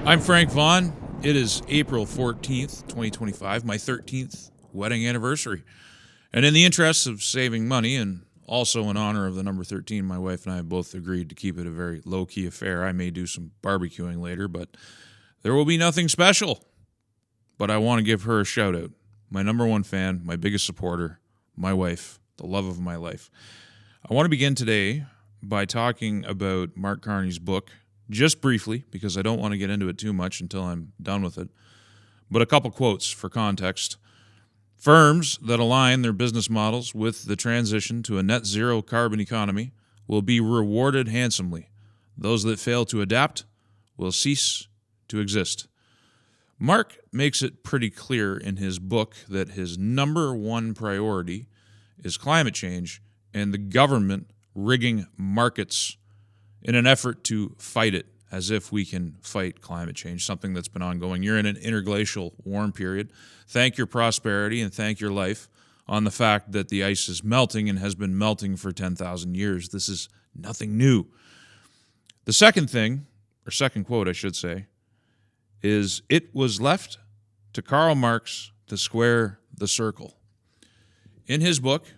I'm Frank Vaughn. It is April 14th, 2025, my 13th wedding anniversary. And in the interest of saving money and also in honor of the number 13, my wife and I have both agreed to keep it a very low-key affair. I may do some barbecuing later, but there will be nothing special. But I want to give her a shout-out. My number one fan, my biggest supporter, my wife, the love of my life. I want to begin today by talking about Mark Carney's book, just briefly, because I don't want to get into it too much until I'm done with it. But a couple quotes for context. Firms that align their business models with the transition to a net zero carbon economy will be rewarded handsomely. Those that fail to adapt will cease to exist. Mark makes it pretty clear in his book that his number one priority is climate change and the government rigging markets in an effort to fight it, as if we can fight climate change, something that's been ongoing. You're in an interglacial warm period. Thank your prosperity and thank your life on the fact that the ice is melting and has been melting for 10,000 years. This is nothing new. The second thing, or second quote I should say, is it was left to Karl Marx to square the circle. In his book,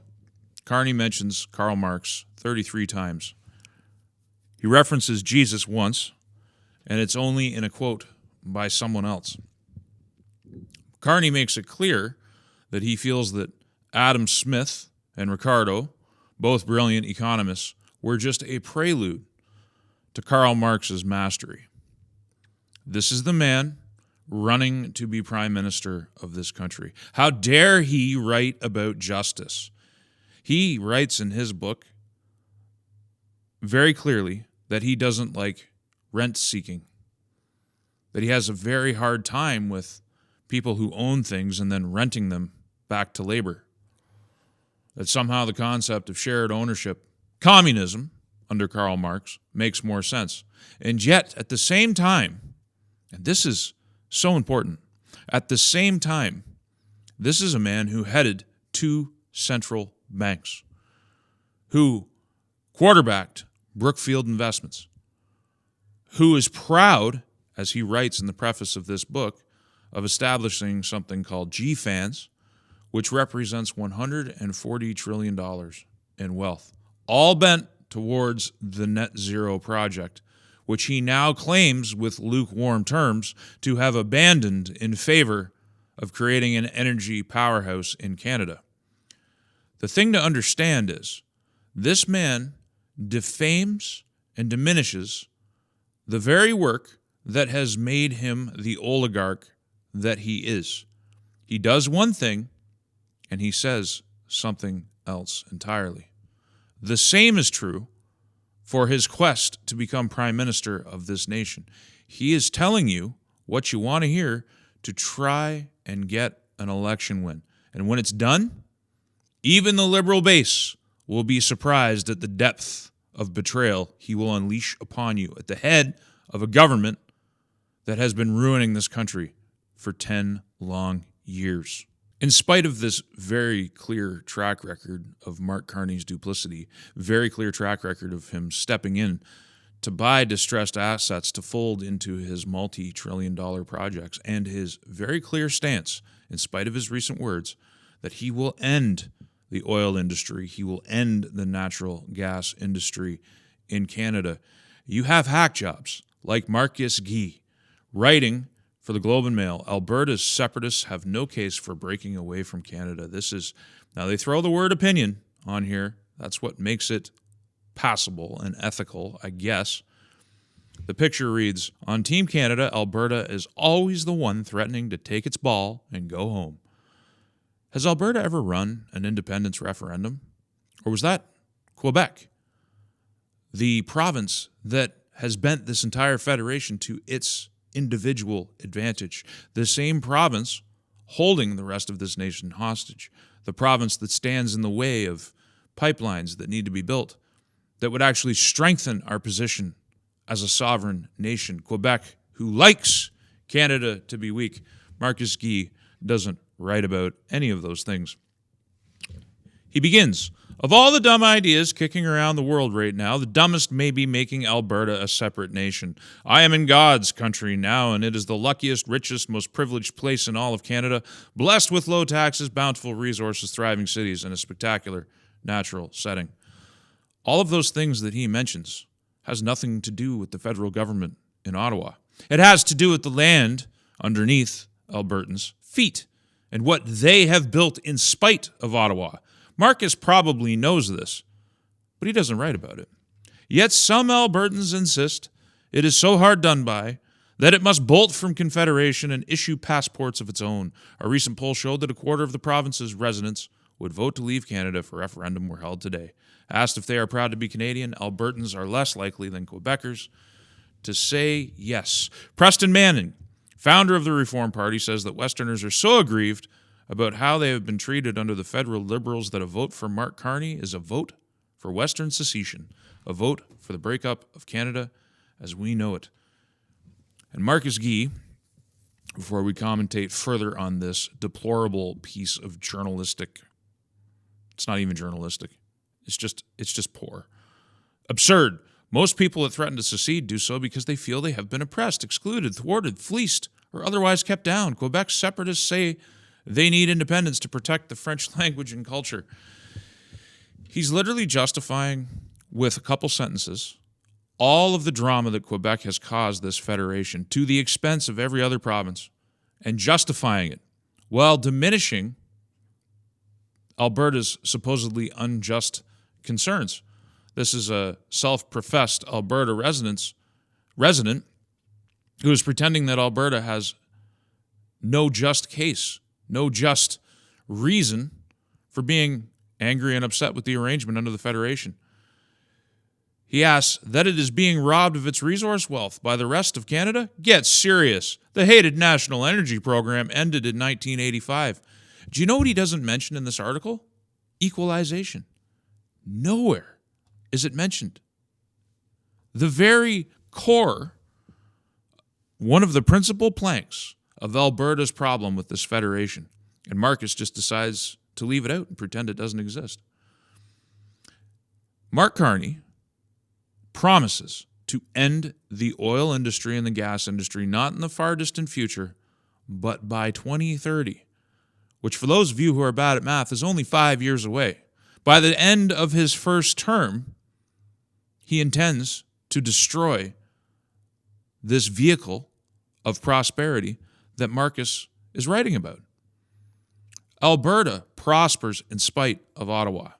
Carney mentions Karl Marx 33 times. He references Jesus once, and it's only in a quote by someone else. Carney makes it clear that he feels that Adam Smith and Ricardo, both brilliant economists, were just a prelude to Karl Marx's mastery. This is the man running to be prime minister of this country. How dare he write about justice? He writes in his book very clearly that he doesn't like rent seeking, that he has a very hard time with people who own things and then renting them back to labor, that somehow the concept of shared ownership, communism under Karl Marx, makes more sense. And yet, at the same time, and this is so important, at the same time, this is a man who headed two central banks, who quarterbacked Brookfield Investments, who is proud, as he writes in the preface of this book, of establishing something called GFANZ, which represents $140 trillion in wealth, all bent towards the net zero project, which he now claims with lukewarm terms to have abandoned in favor of creating an energy powerhouse in Canada. The thing to understand is this man defames and diminishes the very work that has made him the oligarch that he is. He does one thing, and he says something else entirely. The same is true for his quest to become prime minister of this nation. He is telling you what you want to hear to try and get an election win. And when it's done, even the liberal base will be surprised at the depth of betrayal he will unleash upon you at the head of a government that has been ruining this country for 10 long years. In spite of this very clear track record of Mark Carney's duplicity, very clear track record of him stepping in to buy distressed assets to fold into his multi-trillion-dollar projects, and his very clear stance, in spite of his recent words, that he will end the oil industry, he will end the natural gas industry in Canada. You have hack jobs like Marcus Guy writing for the Globe and Mail, Alberta's separatists have no case for breaking away from Canada. Now they throw the word opinion on here. That's what makes it passable and ethical, I guess. The picture reads, on Team Canada, Alberta is always the one threatening to take its ball and go home. Has Alberta ever run an independence referendum? Or was that Quebec, the province that has bent this entire federation to its individual advantage? The same province holding the rest of this nation hostage, the province that stands in the way of pipelines that need to be built that would actually strengthen our position as a sovereign nation. Quebec, who likes Canada to be weak. Marcus Guy doesn't write about any of those things. He begins Of all the dumb ideas kicking around the world right now, the dumbest may be making Alberta a separate nation. I am in God's country now, and it is the luckiest, richest, most privileged place in all of Canada, blessed with low taxes, bountiful resources, thriving cities, and a spectacular natural setting. All of those things that he mentions has nothing to do with the federal government in Ottawa. It has to do with the land underneath Albertans' feet and what they have built in spite of Ottawa. Marcus probably knows this, but he doesn't write about it. Yet some Albertans insist it is so hard done by that it must bolt from Confederation and issue passports of its own. A recent poll showed that a quarter of the province's residents would vote to leave Canada if a referendum were held today. Asked if they are proud to be Canadian, Albertans are less likely than Quebecers to say yes. Preston Manning, founder of the Reform Party, says that Westerners are so aggrieved about how they have been treated under the federal Liberals that a vote for Mark Carney is a vote for Western secession, a vote for the breakup of Canada as we know it. And Marcus Guy, before we commentate further on this deplorable piece of journalistic, it's not even journalistic, it's just poor. Absurd. Most people that threaten to secede do so because they feel they have been oppressed, excluded, thwarted, fleeced, or otherwise kept down. Quebec separatists say they need independence to protect the French language and culture. He's literally justifying, with a couple sentences, all of the drama that Quebec has caused this federation to the expense of every other province, and justifying it while diminishing Alberta's supposedly unjust concerns. This is a self-professed Alberta resident who is pretending that Alberta has no just case, no just reason for being angry and upset with the arrangement under the Federation. He asks that it is being robbed of its resource wealth by the rest of Canada? Get serious. The hated National Energy Program ended in 1985. Do you know what he doesn't mention in this article? Equalization. Nowhere is it mentioned. The very core, one of the principal planks of Alberta's problem with this federation. And Marcus just decides to leave it out and pretend it doesn't exist. Mark Carney promises to end the oil industry and the gas industry, not in the far distant future, but by 2030, which for those of you who are bad at math is only 5 years away. By the end of his first term, he intends to destroy this vehicle of prosperity that Marcus is writing about. Alberta prospers in spite of Ottawa.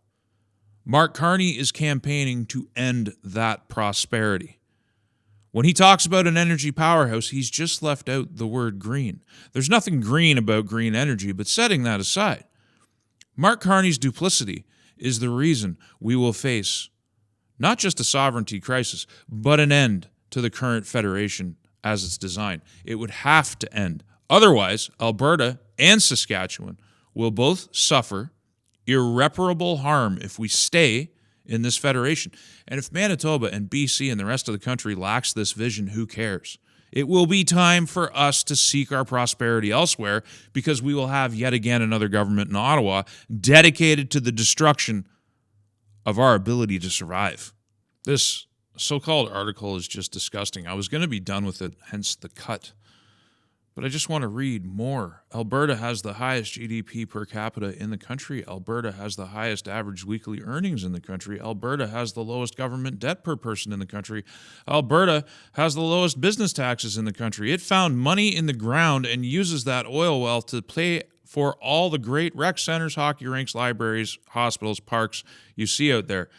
Mark Carney is campaigning to end that prosperity. When he talks about an energy powerhouse, he's just left out the word green. There's nothing green about green energy, but setting that aside, Mark Carney's duplicity is the reason we will face not just a sovereignty crisis, but an end to the current federation as it's designed. It would have to end. Otherwise, Alberta and Saskatchewan will both suffer irreparable harm if we stay in this federation. And if Manitoba and BC and the rest of the country lacks this vision, who cares? It will be time for us to seek our prosperity elsewhere because we will have yet again another government in Ottawa dedicated to the destruction of our ability to survive. This so-called article is just disgusting. I was going to be done with it, hence the cut. But I just want to read more. Alberta has the highest GDP per capita in the country. Alberta has the highest average weekly earnings in the country. Alberta has the lowest government debt per person in the country. Alberta has the lowest business taxes in the country. It found money in the ground and uses that oil wealth to pay for all the great rec centers, hockey rinks, libraries, hospitals, parks you see out there.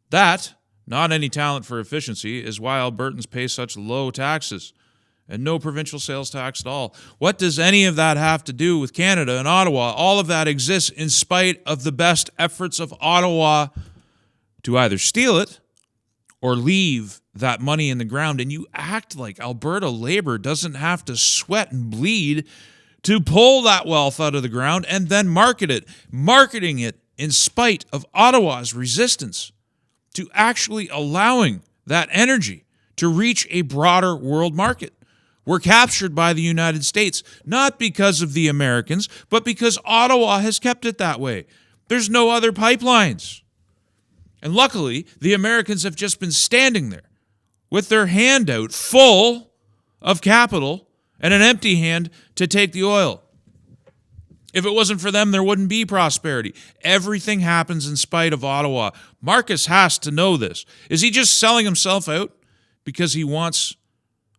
That, not any talent for efficiency, is why Albertans pay such low taxes and no provincial sales tax at all. What does any of that have to do with Canada and Ottawa? All of that exists in spite of the best efforts of Ottawa to either steal it or leave that money in the ground. And you act like Alberta labor doesn't have to sweat and bleed to pull that wealth out of the ground and then market it, marketing it in spite of Ottawa's resistance to actually allowing that energy to reach a broader world market. We're captured by the United States, not because of the Americans, but because Ottawa has kept it that way. There's no other pipelines. And luckily, the Americans have just been standing there with their hand out full of capital and an empty hand to take the oil. If it wasn't for them, there wouldn't be prosperity. Everything happens in spite of Ottawa. Marcus has to know this. Is he just selling himself out because he wants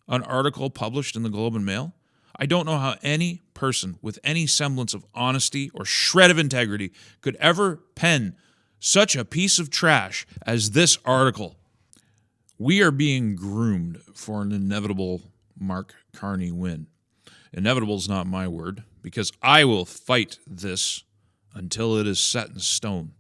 an article published in the Globe and Mail? I don't know how any person with any semblance of honesty or shred of integrity could ever pen such a piece of trash as this article. We are being groomed for an inevitable Mark Carney win. Inevitable is not my word, because I will fight this until it is set in stone.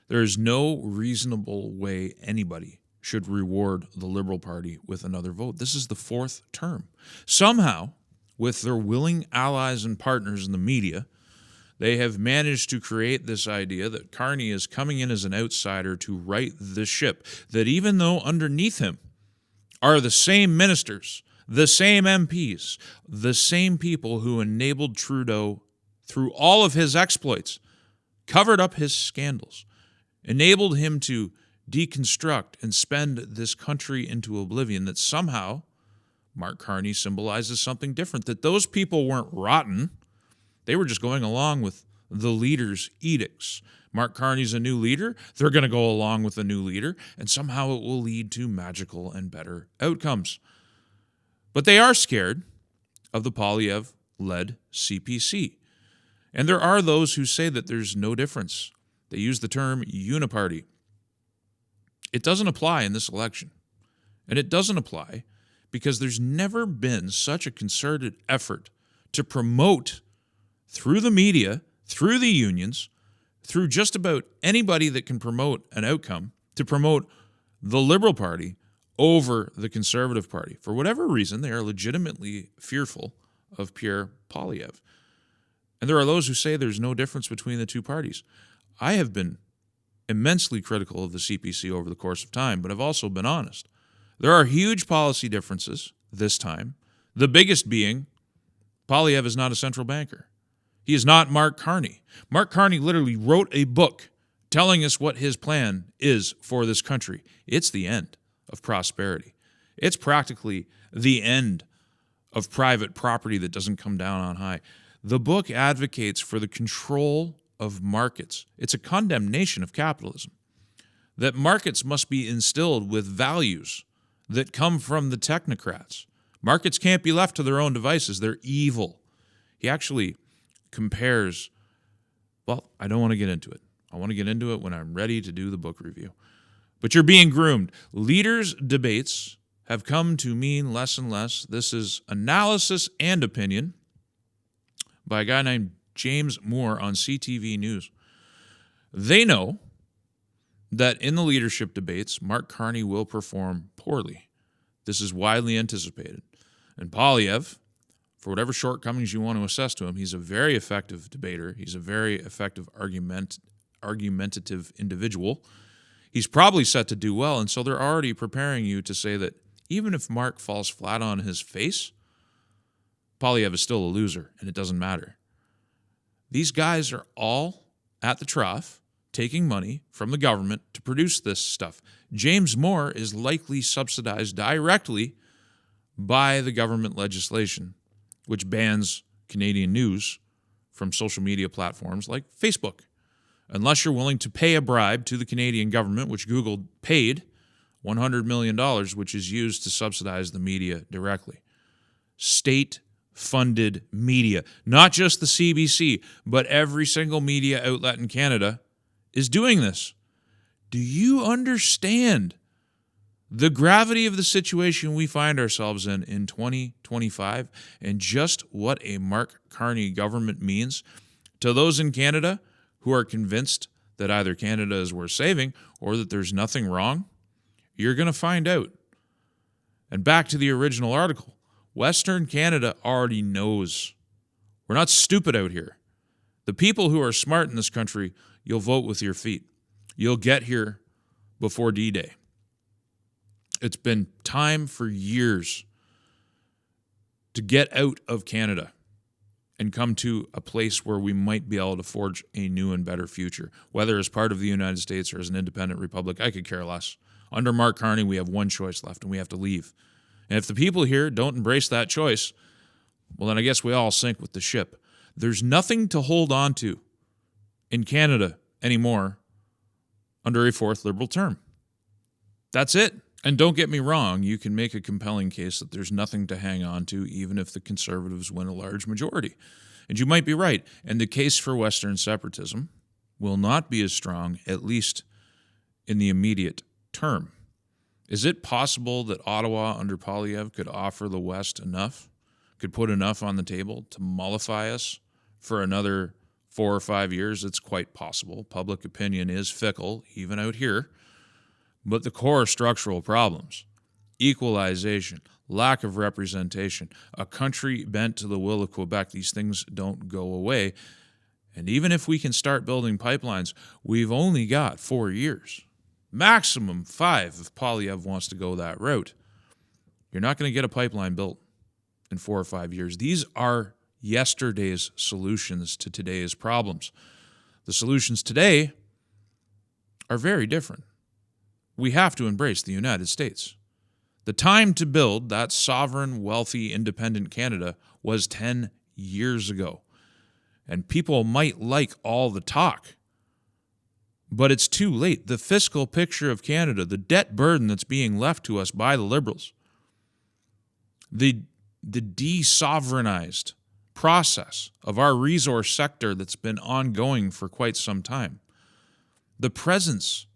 There is no reasonable way anybody should reward the Liberal Party with another vote. This is the fourth term. Somehow, with their willing allies and partners in the media, they have managed to create this idea that Carney is coming in as an outsider to right the ship, that even though underneath him are the same ministers, the same MPs, the same people who enabled Trudeau through all of his exploits, covered up his scandals, enabled him to deconstruct and spend this country into oblivion, that somehow Mark Carney symbolizes something different, that those people weren't rotten. They were just going along with the leader's edicts. Mark Carney's a new leader. They're going to go along with the new leader, and somehow it will lead to magical and better outcomes. But they are scared of the Poilievre-led CPC. And there are those who say that there's no difference. They use the term uniparty. It doesn't apply in this election. And it doesn't apply because there's never been such a concerted effort to promote through the media, through the unions, through just about anybody that can promote an outcome, to promote the Liberal Party over the Conservative Party. For whatever reason, they are legitimately fearful of Pierre Poilievre. And there are those who say there's no difference between the two parties. I have been immensely critical of the CPC over the course of time, but I've also been honest. There are huge policy differences this time, the biggest being Poilievre is not a central banker. He is not Mark Carney. Mark Carney literally wrote a book telling us what his plan is for this country. It's the end of prosperity. It's practically the end of private property that doesn't come down on high. The book advocates for the control of markets. It's a condemnation of capitalism, that markets must be instilled with values that come from the technocrats. Markets can't be left to their own devices. They're evil. He actually compares, well, I don't want to get into it. I want to get into it when I'm ready to do the book review. But you're being groomed. Leaders' debates have come to mean less and less. This is analysis and opinion by a guy named James Moore on CTV News. They know that in the leadership debates, Mark Carney will perform poorly. This is widely anticipated. And Poilievre, for whatever shortcomings you want to assess to him, he's a very effective debater. He's a very effective argumentative individual. He's probably set to do well, and so they're already preparing you to say that even if Mark falls flat on his face, Poilievre is still a loser, and it doesn't matter. These guys are all at the trough, taking money from the government to produce this stuff. James Moore is likely subsidized directly by the government legislation, which bans Canadian news from social media platforms like Facebook, unless you're willing to pay a bribe to the Canadian government, which Google paid $100 million, which is used to subsidize the media directly. State-funded media, not just the CBC, but every single media outlet in Canada is doing this. Do you understand the gravity of the situation we find ourselves in 2025 and just what a Mark Carney government means to those in Canada who are convinced that either Canada is worth saving or that there's nothing wrong? You're going to find out. And back to the original article, Western Canada already knows. We're not stupid out here. The people who are smart in this country, you'll vote with your feet. You'll get here before D-Day. It's been time for years to get out of Canada and come to a place where we might be able to forge a new and better future. Whether as part of the United States or as an independent republic, I could care less. Under Mark Carney, we have one choice left, and we have to leave. And if the people here don't embrace that choice, well, then I guess we all sink with the ship. There's nothing to hold on to in Canada anymore under a fourth Liberal term. That's it. And don't get me wrong, you can make a compelling case that there's nothing to hang on to even if the Conservatives win a large majority. And you might be right. And the case for Western separatism will not be as strong, at least in the immediate term. Is it possible that Ottawa under Poilievre could offer the West enough, could put enough on the table to mollify us for another 4 or 5 years? It's quite possible. Public opinion is fickle, even out here. But the core structural problems, equalization, lack of representation, a country bent to the will of Quebec, these things don't go away. And even if we can start building pipelines, we've only got 4 years. Maximum 5 if Poilievre wants to go that route. You're not going to get a pipeline built in 4 or 5 years. These are yesterday's solutions to today's problems. The solutions today are very different. We have to embrace the United States. The time to build that sovereign, wealthy, independent Canada was 10 years ago. And people might like all the talk, but it's too late. The fiscal picture of Canada, the debt burden that's being left to us by the Liberals, the de-sovereignized process of our resource sector that's been ongoing for quite some time, the presence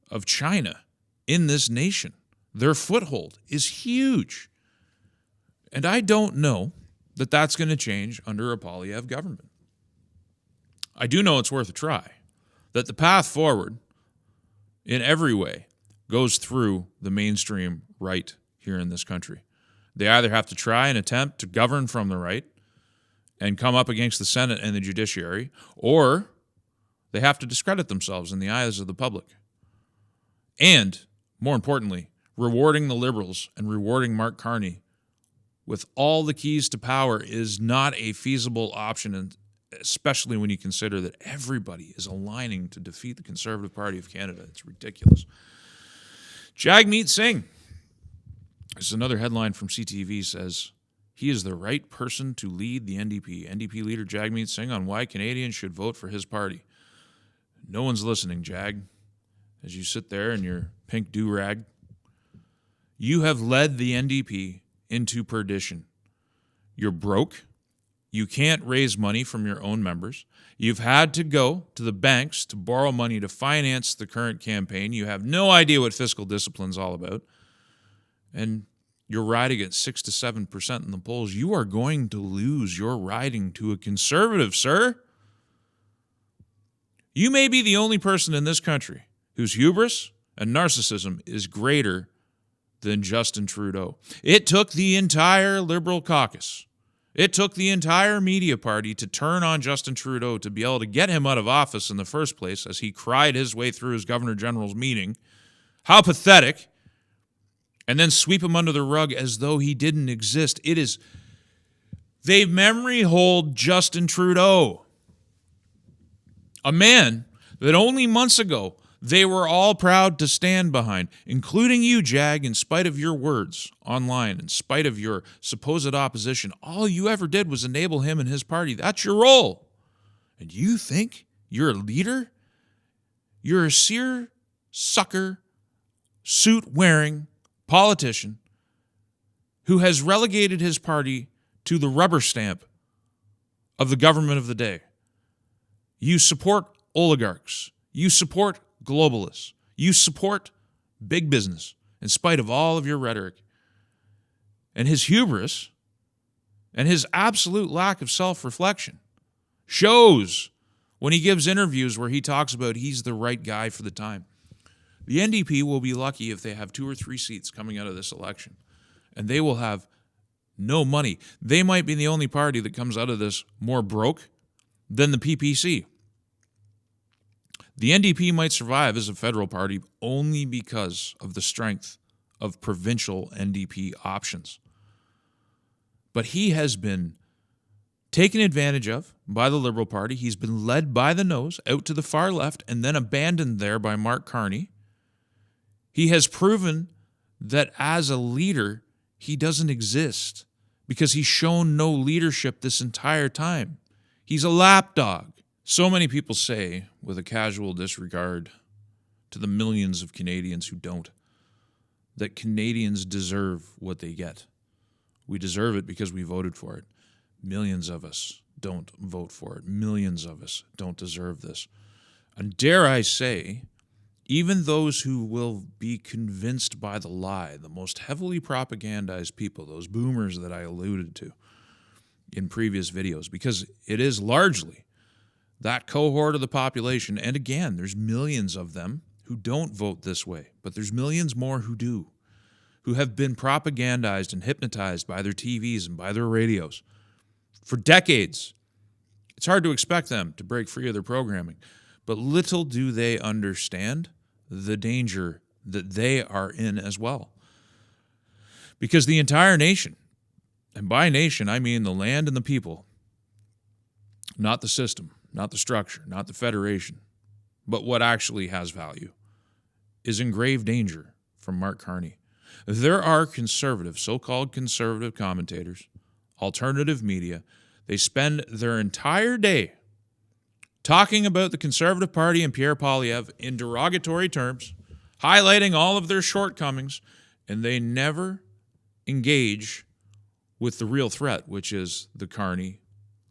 of China in this nation, their foothold is huge. And I don't know that that's going to change under a Poilievre government. I do know it's worth a try, that the path forward in every way goes through the mainstream right here in this country. They either have to try and attempt to govern from the right and come up against the Senate and the judiciary, or they have to discredit themselves in the eyes of the public. And, more importantly, rewarding the Liberals and rewarding Mark Carney with all the keys to power is not a feasible option, and especially when you consider that everybody is aligning to defeat the Conservative Party of Canada. It's ridiculous. Jagmeet Singh. This is another headline from CTV, says, he is the right person to lead the NDP. NDP leader Jagmeet Singh on why Canadians should vote for his party. No one's listening, Jag. As you sit there in your pink do-rag, you have led the NDP into perdition. You're broke. You can't raise money from your own members. You've had to go to the banks to borrow money to finance the current campaign. You have no idea what fiscal discipline's all about. And you're riding at 6 to 7% in the polls. You are going to lose your riding to a Conservative, sir. You may be the only person in this country whose hubris and narcissism is greater than Justin Trudeau. It took the entire Liberal caucus, it took the entire media party to turn on Justin Trudeau to be able to get him out of office in the first place as he cried his way through his Governor General's meeting. How pathetic. And then sweep him under the rug as though he didn't exist. They memory hold Justin Trudeau, a man that only months ago they were all proud to stand behind, including you, Jag, in spite of your words online, in spite of your supposed opposition. All you ever did was enable him and his party. That's your role. And you think you're a leader? You're a seersucker, suit-wearing politician who has relegated his party to the rubber stamp of the government of the day. You support oligarchs. You support globalists. You support big business in spite of all of your rhetoric. And his hubris and his absolute lack of self-reflection shows when he gives interviews where he talks about he's the right guy for the time. The NDP will be lucky if they have 2 or 3 seats coming out of this election, and they will have no money. They might be the only party that comes out of this more broke than the PPC. The NDP might survive as a federal party only because of the strength of provincial NDP options. But he has been taken advantage of by the Liberal Party. He's been led by the nose out to the far left and then abandoned there by Mark Carney. He has proven that as a leader, he doesn't exist because he's shown no leadership this entire time. He's a lapdog. So many people say, with a casual disregard to the millions of Canadians who don't, that Canadians deserve what they get. We deserve it because we voted for it. Millions of us don't vote for it. Millions of us don't deserve this. And dare I say, even those who will be convinced by the lie, the most heavily propagandized people, those boomers that I alluded to in previous videos, because it is largely that cohort of the population, and again, there's millions of them who don't vote this way, but there's millions more who do, who have been propagandized and hypnotized by their TVs and by their radios for decades. It's hard to expect them to break free of their programming, but little do they understand the danger that they are in as well. Because the entire nation, and by nation I mean the land and the people, not the system, not the structure, not the federation, but what actually has value, is in grave danger from Mark Carney. There are conservative, so-called conservative commentators, alternative media. They spend their entire day talking about the Conservative Party and Pierre Poilievre in derogatory terms, highlighting all of their shortcomings, and they never engage with the real threat, which is the Carney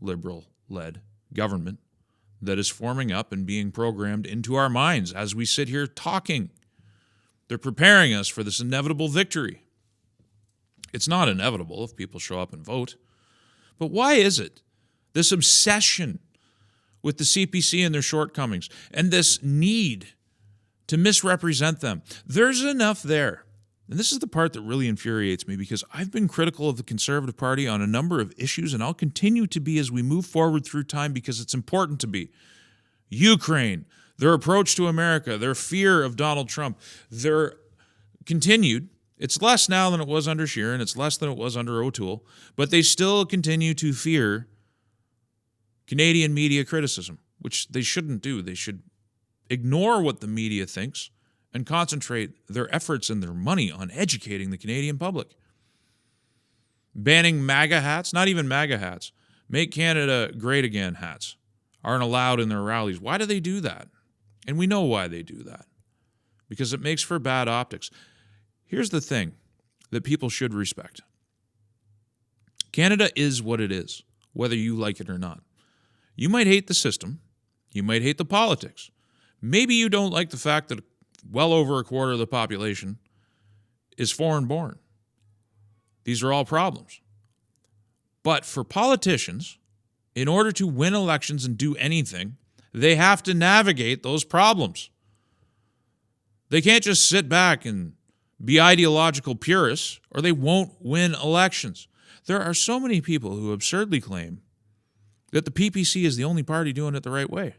Liberal-led government that is forming up and being programmed into our minds as we sit here talking. They're preparing us for this inevitable victory. It's not inevitable if people show up and vote. But why is it this obsession with the CPC and their shortcomings and this need to misrepresent them? There's enough there. And this is the part that really infuriates me, because I've been critical of the Conservative Party on a number of issues, and I'll continue to be as we move forward through time, because it's important to be. Ukraine, their approach to America, their fear of Donald Trump, their continued, it's less now than it was under Sheeran, it's less than it was under O'Toole, but they still continue to fear Canadian media criticism, which they shouldn't do. They should ignore what the media thinks and concentrate their efforts and their money on educating the Canadian public. Banning MAGA hats, not even MAGA hats, Make Canada Great Again hats aren't allowed in their rallies. Why do they do that? And we know why they do that. Because it makes for bad optics. Here's the thing that people should respect. Canada is what it is, whether you like it or not. You might hate the system. You might hate the politics. Maybe you don't like the fact that well over a quarter of the population is foreign-born. These are all problems. But for politicians, in order to win elections and do anything, they have to navigate those problems. They can't just sit back and be ideological purists, or they won't win elections. There are so many people who absurdly claim that the PPC is the only party doing it the right way.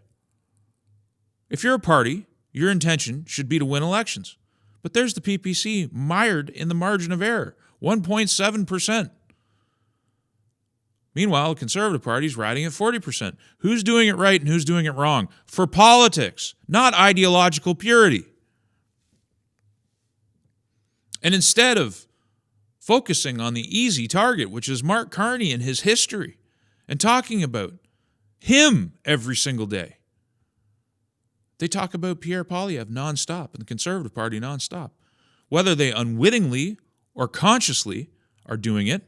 If you're a party, your intention should be to win elections. But there's the PPC mired in the margin of error, 1.7%. Meanwhile, the Conservative Party is riding at 40%. Who's doing it right and who's doing it wrong? For politics, not ideological purity. And instead of focusing on the easy target, which is Mark Carney and his history, and talking about him every single day, they talk about Pierre Poilievre nonstop and the Conservative Party nonstop. Whether they unwittingly or consciously are doing it,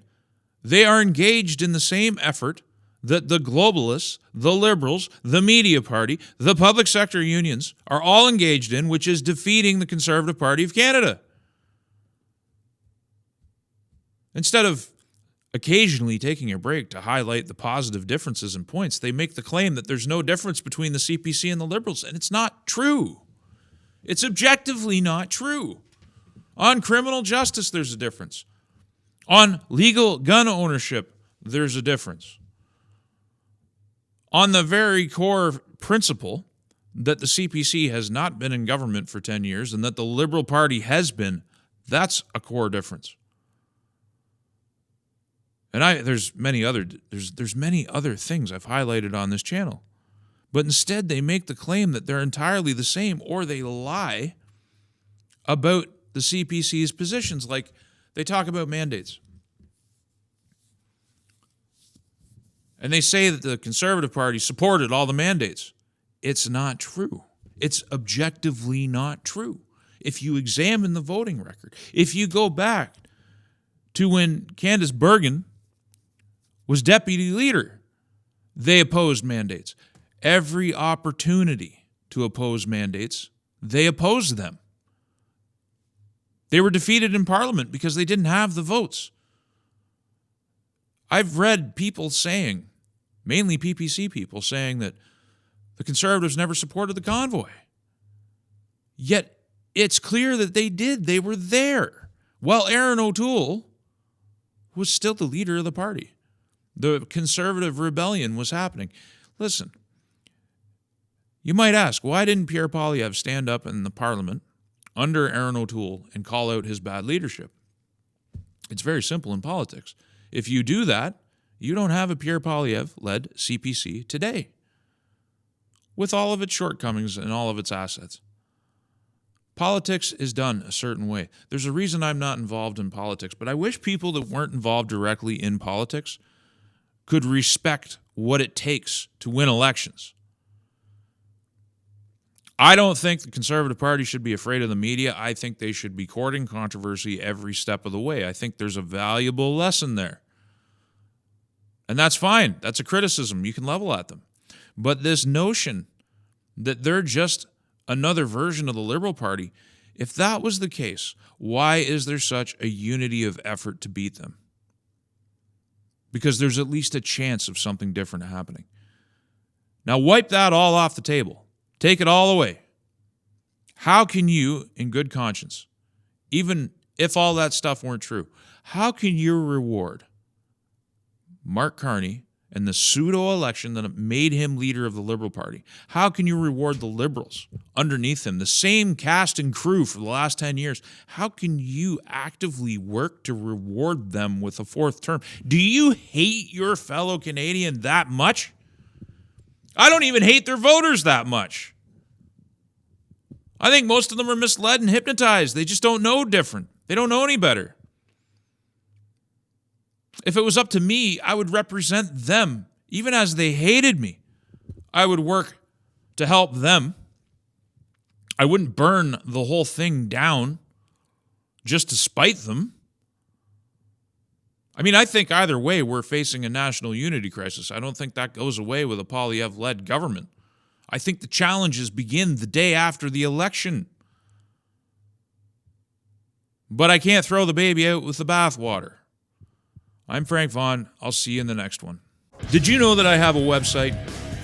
they are engaged in the same effort that the globalists, the liberals, the media party, the public sector unions are all engaged in, which is defeating the Conservative Party of Canada. Instead of occasionally taking a break to highlight the positive differences and points, they make the claim that there's no difference between the CPC and the Liberals, and it's not true. It's objectively not true. On criminal justice, there's a difference. On legal gun ownership, there's a difference. On the very core principle that the CPC has not been in government for 10 years and that the Liberal Party has been, that's a core difference. And there's many other things I've highlighted on this channel. But instead they make the claim that they're entirely the same, or they lie about the CPC's positions. Like they talk about mandates. And they say that the Conservative Party supported all the mandates. It's not true. It's objectively not true. If you examine the voting record, if you go back to when Candace Bergen was deputy leader, they opposed mandates. Every opportunity to oppose mandates, they opposed them. They were defeated in Parliament because they didn't have the votes. I've read people saying, mainly PPC people, saying that the Conservatives never supported the convoy. Yet it's clear that they did. They were there. While Aaron O'Toole was still the leader of the party. The Conservative rebellion was happening. Listen, you might ask, why didn't Pierre Poilievre stand up in the Parliament under Aaron O'Toole and call out his bad leadership? It's very simple in politics. If you do that, you don't have a Pierre Poilievre-led CPC today, with all of its shortcomings and all of its assets. Politics is done a certain way. There's a reason I'm not involved in politics, but I wish people that weren't involved directly in politics could respect what it takes to win elections. I don't think the Conservative Party should be afraid of the media. I think they should be courting controversy every step of the way. I think there's a valuable lesson there. And that's fine. That's a criticism. You can level at them. But this notion that they're just another version of the Liberal Party, if that was the case, why is there such a unity of effort to beat them? Because there's at least a chance of something different happening. Now wipe that all off the table. Take it all away. How can you, in good conscience, even if all that stuff weren't true, how can you reward Mark Carney and the pseudo-election that made him leader of the Liberal Party? How can you reward the Liberals underneath him, the same cast and crew for the last 10 years? How can you actively work to reward them with a fourth term? Do you hate your fellow Canadian that much? I don't even hate their voters that much. I think most of them are misled and hypnotized. They just don't know different. They don't know any better. If it was up to me, I would represent them. Even as they hated me, I would work to help them. I wouldn't burn the whole thing down just to spite them. I mean, I think either way, we're facing a national unity crisis. I don't think that goes away with a Poilievre-led government. I think the challenges begin the day after the election. But I can't throw the baby out with the bathwater. I'm Frank Vaughn. I'll see you in the next one. Did you know that I have a website?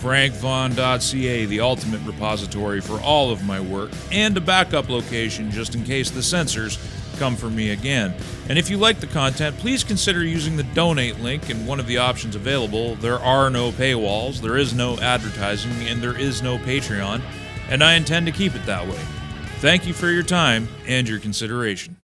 frankvaughn.ca, the ultimate repository for all of my work, and a backup location just in case the censors come for me again. And if you like the content, please consider using the donate link in one of the options available. There are no paywalls, there is no advertising, and there is no Patreon, and I intend to keep it that way. Thank you for your time and your consideration.